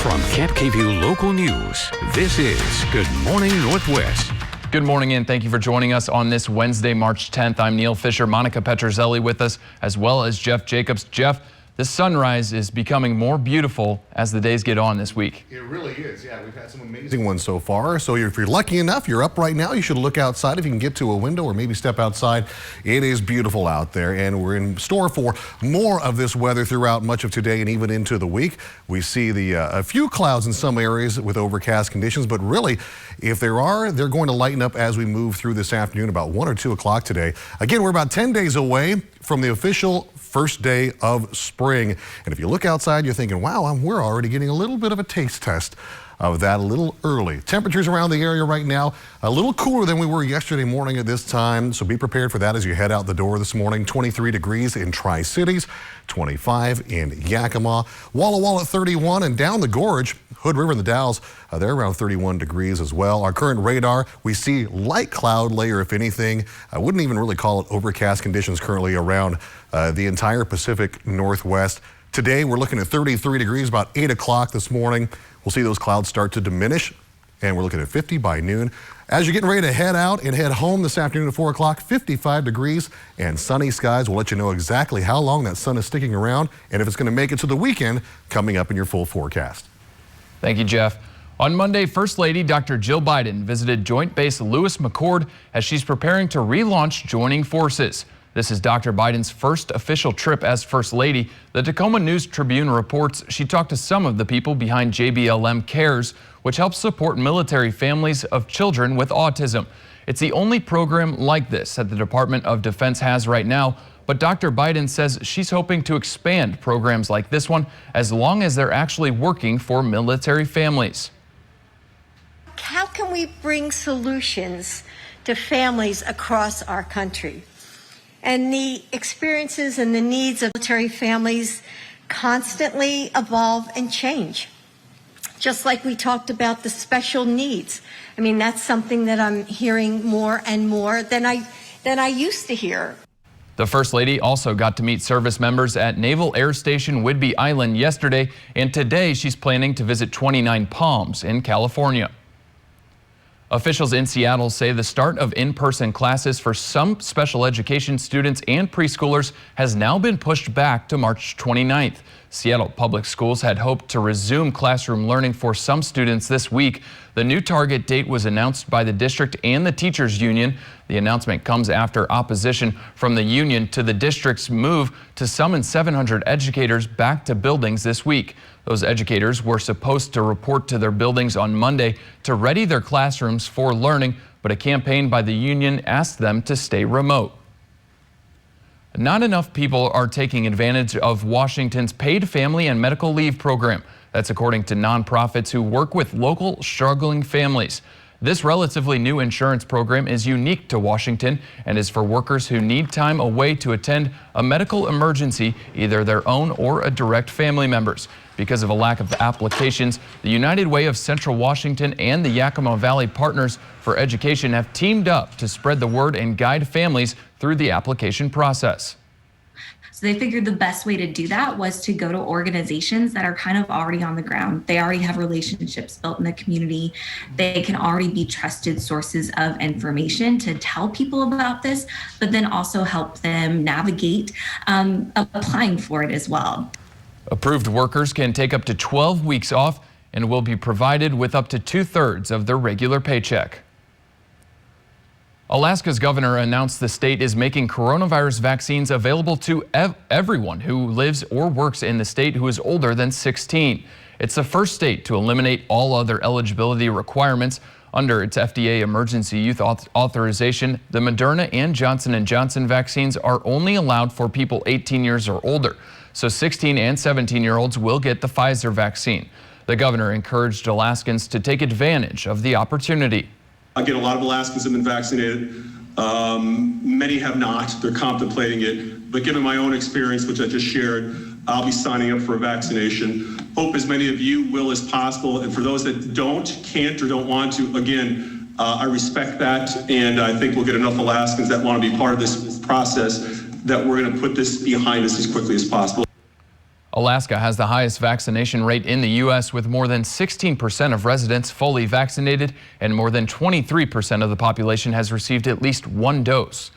From Camp KVU Local News, this is Good Morning Northwest. Good morning and thank you for joining us on this Wednesday, March 10th. I'm Neil Fischer, Monica Petruzzelli with us, as well as Jeff Jacobs. Jeff, the sunrise is becoming more beautiful as the days get on this week. It really is. Yeah, we've had some amazing ones so far. So if you're lucky enough, you're up right now, you should look outside if you can get to a window or maybe step outside. It is beautiful out there, and we're in store for more of this weather throughout much of today and even into the week. We see a few clouds in some areas with overcast conditions, but really, if there are, they're going to lighten up as we move through this afternoon, about 1 or 2 o'clock today. Again, we're about 10 days away from the official first day of spring. And if you look outside, you're thinking, wow, we're already getting a little bit of a taste test of that a little early. Temperatures around the area right now, a little cooler than we were yesterday morning at this time. So be prepared for that as you head out the door this morning. 23 degrees in Tri-Cities, 25 in Yakima, Walla Walla at 31, and down the gorge, Hood River and the Dalles, they're around 31 degrees as well. Our current radar, we see light cloud layer, if anything. I wouldn't even really call it overcast conditions currently around the entire Pacific Northwest. Today, we're looking at 33 degrees about 8 o'clock this morning. We'll see those clouds start to diminish, and we're looking at 50 by noon. As you're getting ready to head out and head home this afternoon at 4 o'clock, 55 degrees and sunny skies. We'll let you know exactly how long that sun is sticking around and if it's going to make it to the weekend coming up in your full forecast. Thank you, Jeff. On Monday, First Lady Dr. Jill Biden visited Joint Base Lewis McChord as she's preparing to relaunch joining forces. This is Dr. Biden's first official trip as First Lady. The Tacoma News Tribune reports she talked to some of the people behind JBLM Cares, which helps support military families of children with autism. It's the only program like this that the Department of Defense has right now, but Dr. Biden says she's hoping to expand programs like this one as long as they're actually working for military families. How can we bring solutions to families across our country? And the experiences and the needs of military families constantly evolve and change. Just like we talked about the special needs. I mean, that's something that I'm hearing more and more than I used to hear. The First Lady also got to meet service members at Naval Air Station Whidbey Island yesterday, and today she's planning to visit 29 Palms in California. Officials in Seattle say the start of in-person classes for some special education students and preschoolers has now been pushed back to March 29th. Seattle Public Schools had hoped to resume classroom learning for some students this week. The new target date was announced by the district and the teachers union. The announcement comes after opposition from the union to the district's move to summon 700 educators back to buildings this week. Those educators were supposed to report to their buildings on Monday to ready their classrooms for learning, but a campaign by the union asked them to stay remote. Not enough people are taking advantage of Washington's paid family and medical leave program. That's according to nonprofits who work with local struggling families. This relatively new insurance program is unique to Washington and is for workers who need time away to attend a medical emergency, either their own or a direct family member's. Because of a lack of applications, the United Way of Central Washington and the Yakima Valley Partners for Education have teamed up to spread the word and guide families through the application process. So they figured the best way to do that was to go to organizations that are kind of already on the ground. They already have relationships built in the community. They can already be trusted sources of information to tell people about this, but then also help them navigate applying for it as well. Approved workers can take up to 12 weeks off and will be provided with up to 2/3 of their regular paycheck. Alaska's governor announced the state is making coronavirus vaccines available to everyone who lives or works in the state who is older than 16. It's the first state to eliminate all other eligibility requirements. Under its FDA emergency use authorization, the Moderna and Johnson & Johnson vaccines are only allowed for people 18 years or older. So 16 and 17-year-olds will get the Pfizer vaccine. The governor encouraged Alaskans to take advantage of the opportunity. Again, a lot of Alaskans have been vaccinated. Many have not. They're contemplating it. But given my own experience, which I just shared, I'll be signing up for a vaccination. Hope as many of you will as possible. And for those that don't, can't, or don't want to, again, I respect that. And I think we'll get enough Alaskans that want to be part of this process that we're going to put this behind us as quickly as possible. Alaska has the highest vaccination rate in the U.S. with more than 16% of residents fully vaccinated and more than 23% of the population has received at least one dose.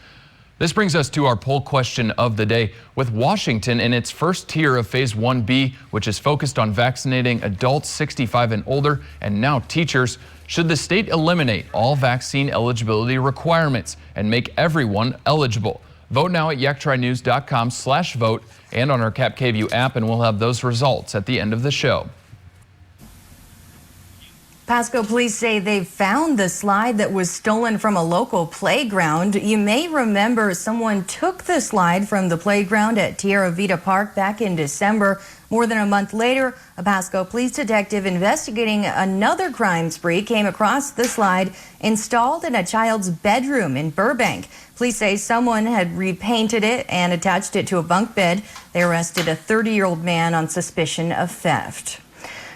This brings us to our poll question of the day, with Washington in its first tier of Phase 1B, which is focused on vaccinating adults 65 and older and now teachers. Should the state eliminate all vaccine eligibility requirements and make everyone eligible? Vote now at yaktrinews.com/vote and on our Cap KVU app, and we'll have those results at the end of the show. Pasco police say they've found the slide that was stolen from a local playground. You may remember someone took the slide from the playground at Tierra Vita Park back in December. More than a month later, a Pasco police detective investigating another crime spree came across the slide installed in a child's bedroom in Burbank. Police say someone had repainted it and attached it to a bunk bed. They arrested a 30-year-old man on suspicion of theft.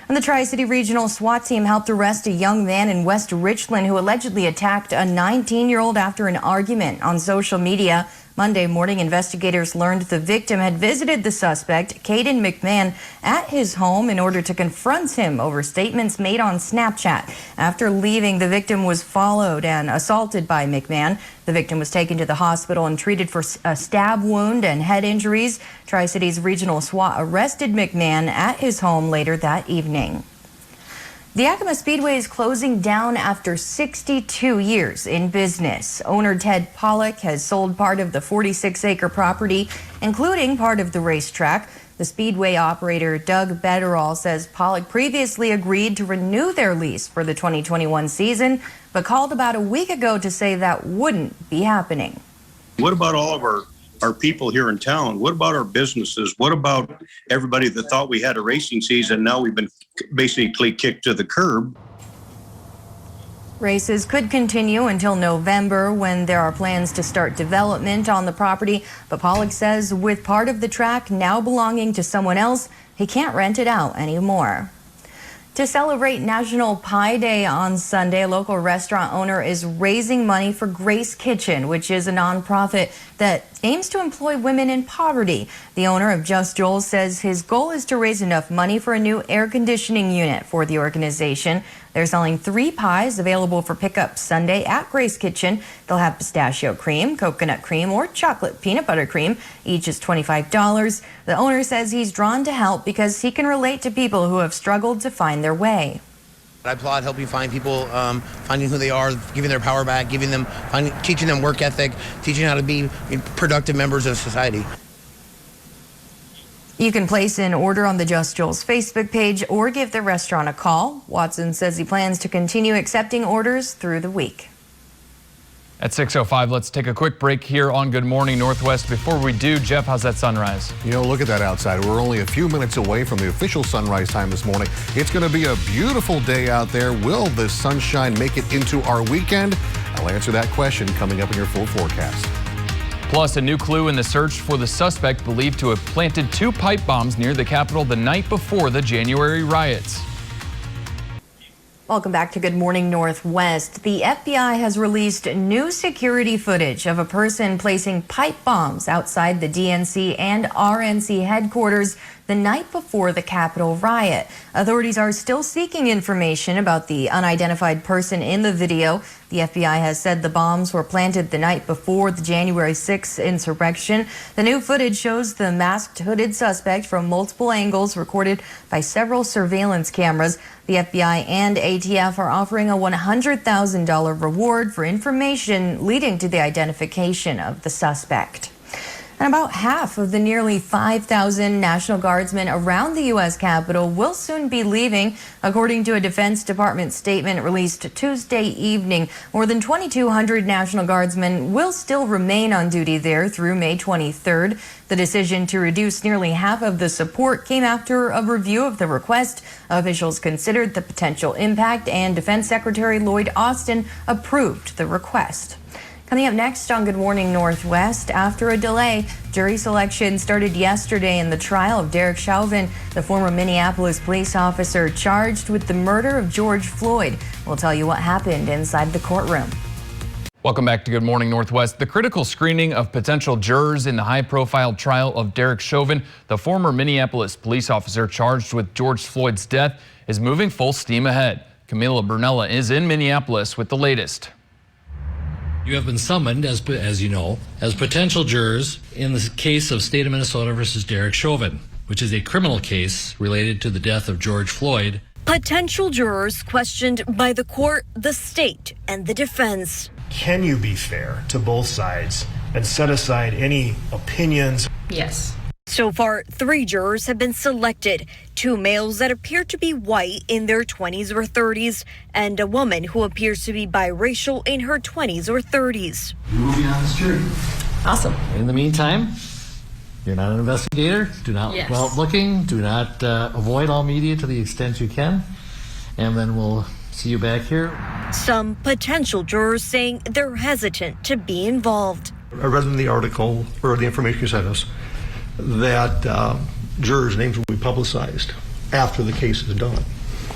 And the Tri-City Regional SWAT team helped arrest a young man in West Richland who allegedly attacked a 19-year-old after an argument on social media. Monday morning, investigators learned the victim had visited the suspect, Caden McMahon, at his home in order to confront him over statements made on Snapchat. After leaving, the victim was followed and assaulted by McMahon. The victim was taken to the hospital and treated for a stab wound and head injuries. Tri-City's Regional SWAT arrested McMahon at his home later that evening. The Yakima Speedway is closing down after 62 years in business. Owner Ted Pollock has sold part of the 46-acre property, including part of the racetrack. The Speedway operator, Doug Betterall, says Pollock previously agreed to renew their lease for the 2021 season, but called about a week ago to say that wouldn't be happening. What about all of our people here in town? What about our businesses? What about everybody that thought we had a racing season? Now we've been basically kicked to the curb. Races could continue until November when there are plans to start development on the property. But Pollock says with part of the track now belonging to someone else, he can't rent it out anymore. To celebrate National Pie Day on Sunday, a local restaurant owner is raising money for Grace Kitchen, which is a nonprofit that aims to employ women in poverty. The owner of Just Joel's says his goal is to raise enough money for a new air conditioning unit for the organization. They're selling 3 pies available for pickup Sunday at Grace Kitchen. They'll have pistachio cream, coconut cream, or chocolate peanut butter cream. Each is $25. The owner says he's drawn to help because he can relate to people who have struggled to find their way. I applaud helping find people, finding who they are, giving their power back, teaching them work ethic, teaching how to be productive members of society. You can place an order on the Just Joel's Facebook page or give the restaurant a call. Watson says he plans to continue accepting orders through the week. At 6:05, let's take a quick break here on Good Morning Northwest. Before we do, Jeff, how's that sunrise? You know, look at that outside. We're only a few minutes away from the official sunrise time this morning. It's going to be a beautiful day out there. Will the sunshine make it into our weekend? I'll answer that question coming up in your full forecast. Plus, a new clue in the search for the suspect believed to have planted 2 pipe bombs near the Capitol the night before the January riots. Welcome back to Good Morning Northwest. The FBI has released new security footage of a person placing pipe bombs outside the DNC and RNC headquarters the night before the Capitol riot. Authorities are still seeking information about the unidentified person in the video. The FBI has said the bombs were planted the night before the January 6th insurrection. The new footage shows the masked hooded suspect from multiple angles recorded by several surveillance cameras. The FBI and ATF are offering a $100,000 reward for information leading to the identification of the suspect. And about half of the nearly 5,000 National Guardsmen around the U.S. Capitol will soon be leaving, according to a Defense Department statement released Tuesday evening. More than 2,200 National Guardsmen will still remain on duty there through May 23rd. The decision to reduce nearly half of the support came after a review of the request. Officials considered the potential impact, and Defense Secretary Lloyd Austin approved the request. Coming up next on Good Morning Northwest, after a delay, jury selection started yesterday in the trial of Derek Chauvin, the former Minneapolis police officer charged with the murder of George Floyd. We'll tell you what happened inside the courtroom. Welcome back to Good Morning Northwest. The critical screening of potential jurors in the high-profile trial of Derek Chauvin, the former Minneapolis police officer charged with George Floyd's death, is moving full steam ahead. Camila Bernella is in Minneapolis with the latest. You have been summoned, as you know, as potential jurors in the case of State of Minnesota versus Derek Chauvin, which is a criminal case related to the death of George Floyd. Potential jurors questioned by the court, the state, and the defense. Can you be fair to both sides and set aside any opinions? Yes. So far, 3 jurors have been selected, 2 males that appear to be white in their 20s or 30s, and a woman who appears to be biracial in her 20s or 30s. You will be on this jury. Awesome. In the meantime, you're not an investigator. Do not go out looking. Do not avoid all media to the extent you can. And then we'll see you back here. Some potential jurors saying they're hesitant to be involved. I read in the article, or the information you sent us, that jurors' names will be publicized after the case is done.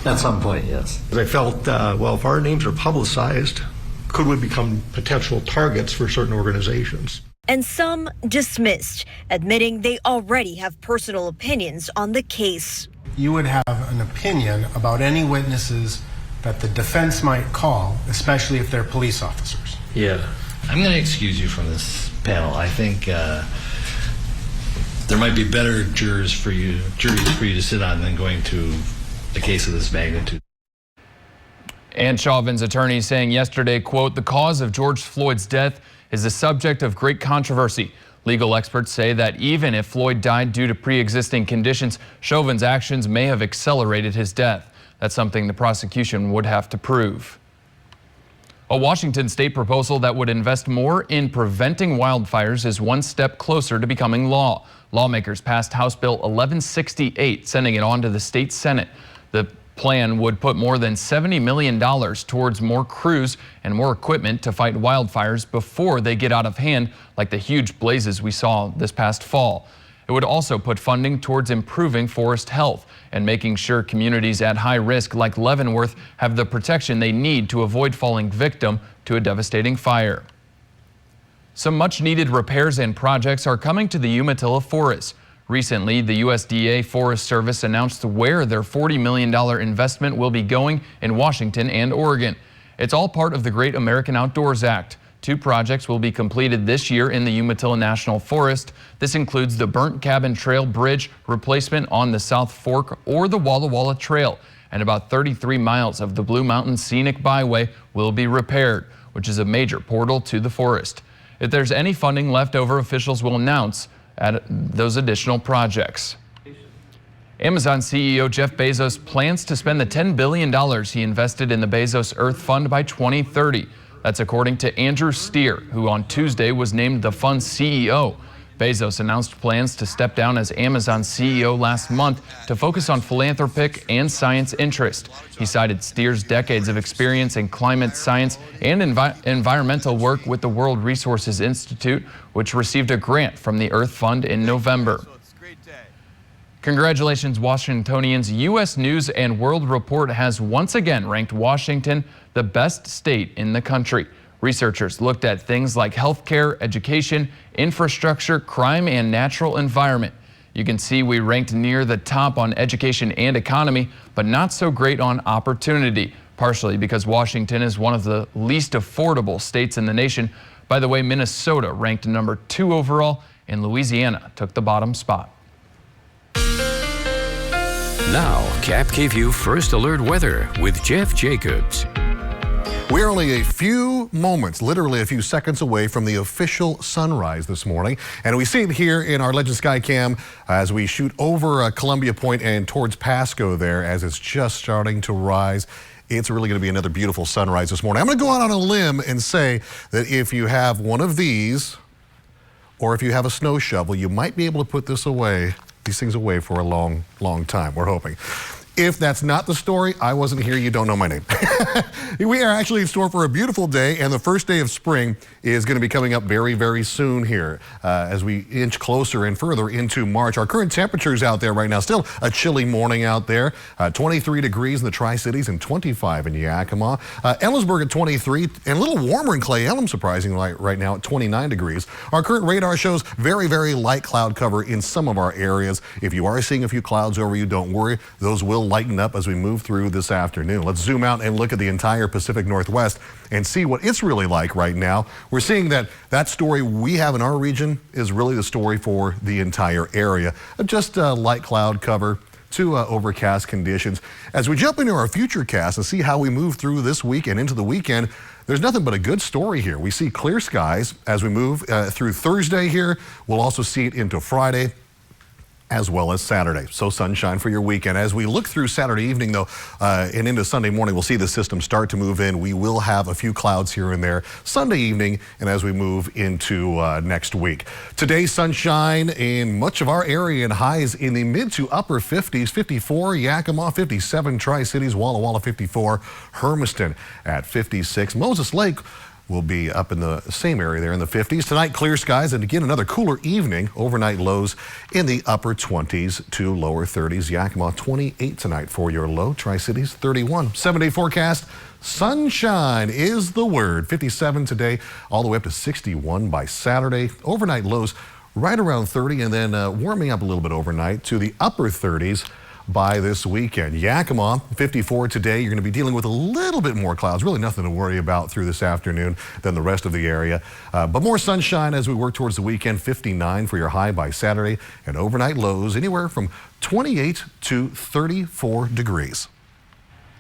At some point, yes. I felt, well, if our names are publicized, could we become potential targets for certain organizations? And some dismissed, admitting they already have personal opinions on the case. You would have an opinion about any witnesses that the defense might call, especially if they're police officers. Yeah. I'm going to excuse you from this panel. I think there might be better juries for you to sit on than going to a case of this magnitude. And Chauvin's attorney saying yesterday, quote, "The cause of George Floyd's death is the subject of great controversy. Legal experts say that even if Floyd died due to pre-existing conditions, Chauvin's actions may have accelerated his death. That's something the prosecution would have to prove." A Washington state proposal that would invest more in preventing wildfires is one step closer to becoming law. Lawmakers passed House Bill 1168, sending it on to the state Senate. The plan would put more than $70 million towards more crews and more equipment to fight wildfires before they get out of hand, like the huge blazes we saw this past fall. It would also put funding towards improving forest health and making sure communities at high risk like Leavenworth have the protection they need to avoid falling victim to a devastating fire. Some much needed repairs and projects are coming to the Umatilla Forest. Recently, the USDA Forest Service announced where their $40 million investment will be going in Washington and Oregon. It's all part of the Great American Outdoors Act. 2 projects will be completed this year in the Umatilla National Forest. This includes the Burnt Cabin Trail Bridge replacement on the South Fork or the Walla Walla Trail, and about 33 miles of the Blue Mountain Scenic Byway will be repaired, which is a major portal to the forest. If there's any funding left over, officials will announce those additional projects. Amazon CEO Jeff Bezos plans to spend the $10 billion he invested in the Bezos Earth Fund by 2030. That's according to Andrew Steer, who on Tuesday was named the fund's CEO. Bezos announced plans to step down as Amazon CEO last month to focus on philanthropic and science interest. He cited Steer's decades of experience in climate science and environmental work with the World Resources Institute, which received a grant from the Earth Fund in November. Congratulations, Washingtonians. U.S. News and World Report has once again ranked Washington the best state in the country. Researchers looked at things like healthcare, education, infrastructure, crime, and natural environment. You can see we ranked near the top on education and economy, but not so great on opportunity, partially because Washington is one of the least affordable states in the nation. By the way, Minnesota ranked number 2 overall, and Louisiana took the bottom spot. Now, Cap KVUE First Alert Weather with Jeff Jacobs. We're only a few moments, literally a few seconds away from the official sunrise this morning. And we see it here in our Legend Sky Cam as we shoot over Columbia Point and towards Pasco there as it's just starting to rise. It's really going to be another beautiful sunrise this morning. I'm going to go out on a limb and say that if you have one of these or if you have a snow shovel, you might be able to put these things away for a long, long time. We're hoping. If that's not the story, I wasn't here, you don't know my name. We are actually in store for a beautiful day, and the first day of spring is going to be coming up very, very soon here as we inch closer and further into March. Our current temperatures out there right now, still a chilly morning out there, 23 degrees in the Tri-Cities and 25 in Yakima. Ellensburg at 23 and a little warmer in Clay Elum, surprisingly, right now at 29 degrees. Our current radar shows very, very light cloud cover in some of our areas. If you are seeing a few clouds over you, don't worry. Those will lighten up as we move through this afternoon. Let's zoom out and look at the entire Pacific Northwest and see what it's really like right now. We're seeing that story we have in our region is really the story for the entire area. Just light cloud cover to overcast conditions. As we jump into our future cast and see how we move through this week and into the weekend, there's nothing but a good story here. We see clear skies as we move through Thursday here. We'll also see it into Friday as well as Saturday. So sunshine for your weekend. As we look through Saturday evening, though, and into Sunday morning, we'll see the system start to move in. We will have a few clouds here and there Sunday evening and as we move into next week. Today, sunshine in much of our area and highs in the mid to upper 50s. 54, Yakima, 57, Tri-Cities, Walla Walla 54, Hermiston at 56. Moses Lake will be up in the same area there in the 50s. Tonight, clear skies, and again, another cooler evening. Overnight lows in the upper 20s to lower 30s. Yakima, 28 tonight for your low. Tri-Cities, 31. 7-day forecast, sunshine is the word. 57 today, all the way up to 61 by Saturday. Overnight lows right around 30, and then warming up a little bit overnight to the upper 30s by this weekend. Yakima, 54 today. You're going to be dealing with a little bit more clouds. Really nothing to worry about through this afternoon than the rest of the area. But more sunshine as we work towards the weekend. 59 for your high by Saturday. And overnight lows anywhere from 28 to 34 degrees.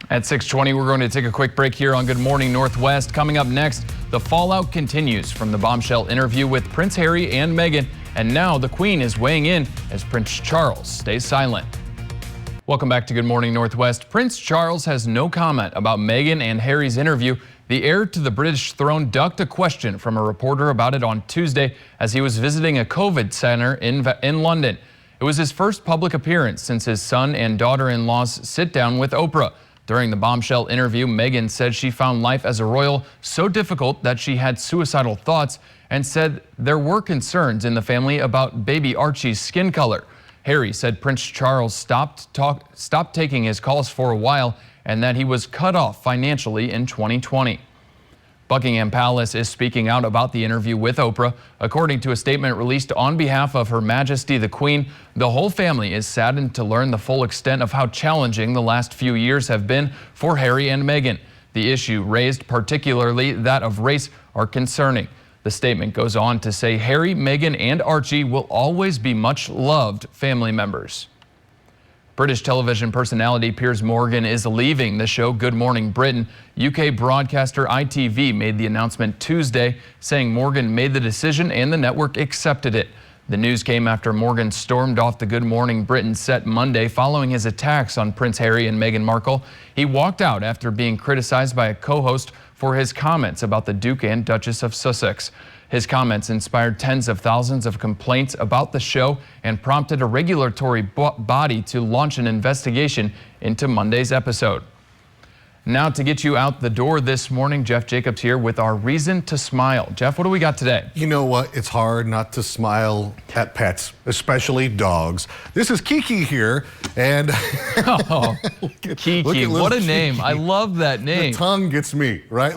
At 6:20, we're going to take a quick break here on Good Morning Northwest. Coming up next, the fallout continues from the bombshell interview with Prince Harry and Meghan. And now the Queen is weighing in as Prince Charles stays silent. Welcome back to Good Morning Northwest. Prince Charles has no comment about Meghan and Harry's interview. The heir to the British throne ducked a question from a reporter about it on Tuesday as he was visiting a COVID center in London. It was his first public appearance since his son and daughter-in-law's sit-down with Oprah. During the bombshell interview, Meghan said she found life as a royal so difficult that she had suicidal thoughts and said there were concerns in the family about baby Archie's skin color. Harry said Prince Charles stopped taking his calls for a while and that he was cut off financially in 2020. Buckingham Palace is speaking out about the interview with Oprah. According to a statement released on behalf of Her Majesty the Queen, the whole family is saddened to learn the full extent of how challenging the last few years have been for Harry and Meghan. The issue raised, particularly that of race, are concerning. The statement goes on to say Harry, Meghan, and Archie will always be much loved family members. British television personality Piers Morgan is leaving the show Good Morning Britain. UK broadcaster ITV made the announcement Tuesday, saying Morgan made the decision and the network accepted it. The news came after Morgan stormed off the Good Morning Britain set Monday following his attacks on Prince Harry and Meghan Markle. He walked out after being criticized by a co-host for his comments about the Duke and Duchess of Sussex. His comments inspired tens of thousands of complaints about the show and prompted a regulatory body to launch an investigation into Monday's episode. Now to get you out the door this morning, Jeff Jacobs here with our Reason to Smile. Jeff, what do we got today? You know what? It's hard not to smile at pets, especially dogs. This is Kiki here, and oh, Kiki, what a name. Kiki. I love that name. The tongue gets me, right?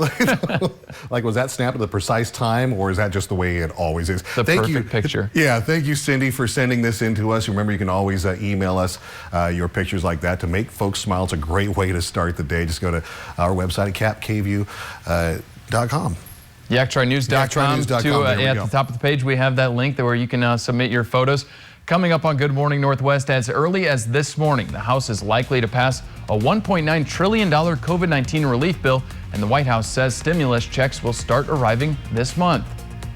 Like, was that snapped at the precise time, or is that just the way it always is? The perfect picture. Yeah, thank you, Cindy, for sending this in to us. Remember, you can always email us your pictures like that to make folks smile. It's a great way to start the day. Just go to our website at capkvu.com. YakTriNews.com. At the top of the page, we have that link there where you can submit your photos. Coming up on Good Morning Northwest, as early as this morning, the House is likely to pass a $1.9 trillion COVID-19 relief bill, and the White House says stimulus checks will start arriving this month.